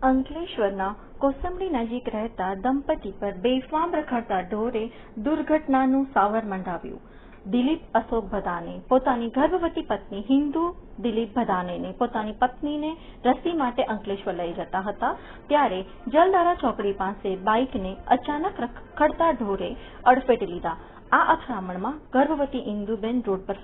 અંકલેશ્વરના કોસંબડી નજીક રહેતા દંપતી પર બેફામ રખડતા ઢોરે દુર્ઘટનાનું સાવર મંડાવ્યું। દિલીપ અશોક ભદાને પોતાની ગર્ભવતી પત્ની હિન્દુ દિલીપ ભદાનેને પોતાની પત્નીને રસી માટે અંકલેશ્વર લઈ જતા હતા ત્યારે જલધારા ચોકડી પાસે બાઇકને અચાનક રખડતા ઢોરે અડફેટે લીધા। આ અથડામણમાં ગર્ભવતી ઇન્દુબેન રોડ પર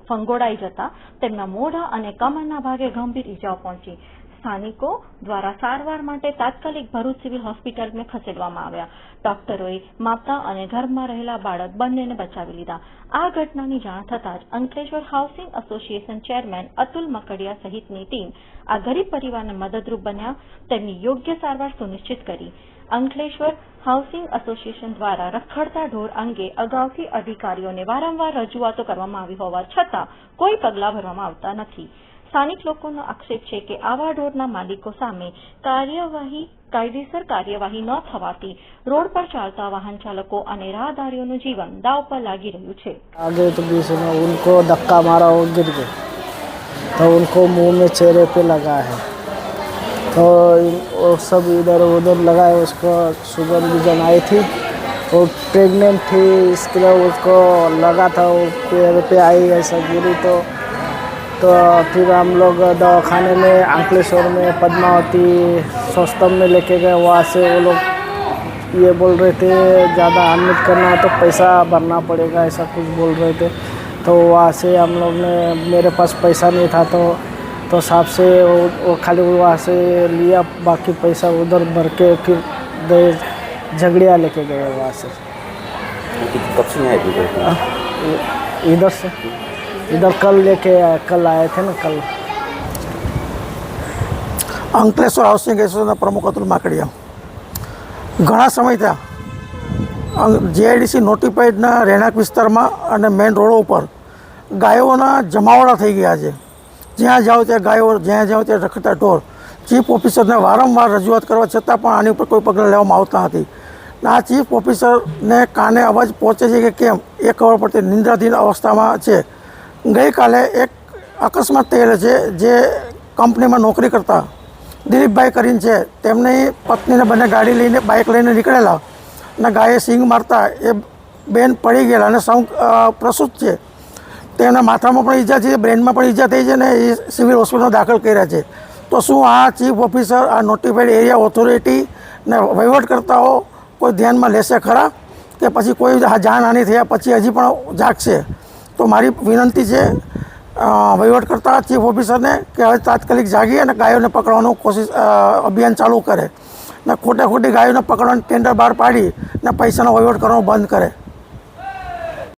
ફંગોળાઈ જતા તેમના મોઢા અને કમરના ભાગે ગંભીર ઇજાઓ પહોંચી। સ્થાનિકો દ્વારા સારવાર માટે તાત્કાલિક ભરૂચ સિવિલ હોસ્પિટલમાં ખસેડવામાં આવ્યા। ડોક્ટરોએ માતા અને ગર્ભમાં રહેલા બાળક બંનેને બચાવી લીધા। આ ઘટનાની જાણ થતાં જ Ankleshwar housing association chairman Atul Makadia સહિતની ટીમ આ ગરીબ પરિવારને મદદરૂપ બન્યા, તેમની યોગ્ય સારવાર સુનિશ્ચિત કરી। અંકલેશ્વર હાઉસિંગ એસોસિએશન દ્વારા રખડતા ઢોર અંગે અગાઉથી અધિકારીઓને વારંવાર રજૂઆતો કરવામાં આવી હોવા છતાં કોઈ પગલાં ભરવામાં આવતા નથી। સ્થાનિક લોકોનો આક્ષેપ છે કે આવા ઢોરના માલિકો સામે કાયદેસર કાર્યવાહી ન થવાથી રોડ પર ચાલતા વાહન ચાલકો અને રાહદારીઓનું જીવન દાવ પર લાગી રહ્યું છે। आगे तो बीच में उनको धक्का मारा, वो गिर गए तो उनको मुंह में चेहरे पे लगा है तो वो सब इधर उधर लगा है। उसको शुगर विजन आई थी, वो प्रेग्नेंट थी, इसके लिए उसको लगा था, वो पैर पे आई ऐसा गिरी तो फिर हम लोग दवाखाने में अंकलेश्वर में पद्मावती सौस्तम में लेके गए। वहाँ से वो लोग ये बोल रहे थे ज़्यादा एडमिट करना है तो पैसा भरना पड़ेगा, ऐसा कुछ बोल रहे थे। तो वहाँ से हम लोग ने, मेरे पास पैसा नहीं था तो साहब से वो खाली वहाँ से लिया, बाकी पैसा उधर भर के फिर झगड़िया लेके गए वहाँ से। कब से आए इधर से इधर कल आए थे ना कल। અંકલેશ્વર હાઉસિંગ એસોસિએશનના પ્રમુખ અતુલ માકડિયા ઘણા સમય થયા જીઆઈડીસી નોટિફાઈડના રહેણાંક વિસ્તારમાં અને મેઇન રોડો ઉપર ગાયોના જમાવડા થઈ ગયા છે। જ્યાં જાઓ ત્યાં ગાયો, જ્યાં જાઓ ત્યાં રખડતા ઢોર। ચીફ ઓફિસરને વારંવાર રજૂઆત કરવા છતાં પણ આની ઉપર કોઈ પગલાં લેવામાં આવતા નથી। આ ચીફ ઓફિસરને કાને અવાજ પહોંચે છે કે કેમ એ ખબર પડતી નિંદ્રાધીન અવસ્થામાં છે। ગઈકાલે એક અકસ્માત થયેલો છે જે કંપનીમાં નોકરી કરતા દિલીપભાઈ કરીને છે, તેમની પત્નીને બંને ગાડી લઈને બાઇક લઈને નીકળેલા અને ગાયે સિંગ મારતા એ બેન પડી ગયેલા અને પ્રસૂત છે। તેના માથામાં પણ ઈજા છે, બ્રેનમાં પણ ઈજા થઈ છે અને એ સિવિલ હોસ્પિટલમાં દાખલ કર્યા છે। તો શું આ ચીફ ઓફિસર, આ નોટિફાઈડ એરિયા ઓથોરિટી ને વહીવટકર્તાઓ કોઈ ધ્યાનમાં લેશે ખરા કે પછી કોઈ જાનહાનિ થયા પછી હજી પણ જાગશે? તો મારી વિનંતી છે વહીવટકર્તા ચીફ ઓફિસરને કે હવે તાત્કાલિક જાગી અને ગાયોને પકડવાનું અભિયાન ચાલુ કરે ને ખોટી ગાયોને પકડવાનું ટેન્ડર બહાર પાડી ને પૈસાનો વહીવટ કરવાનો બંધ કરે।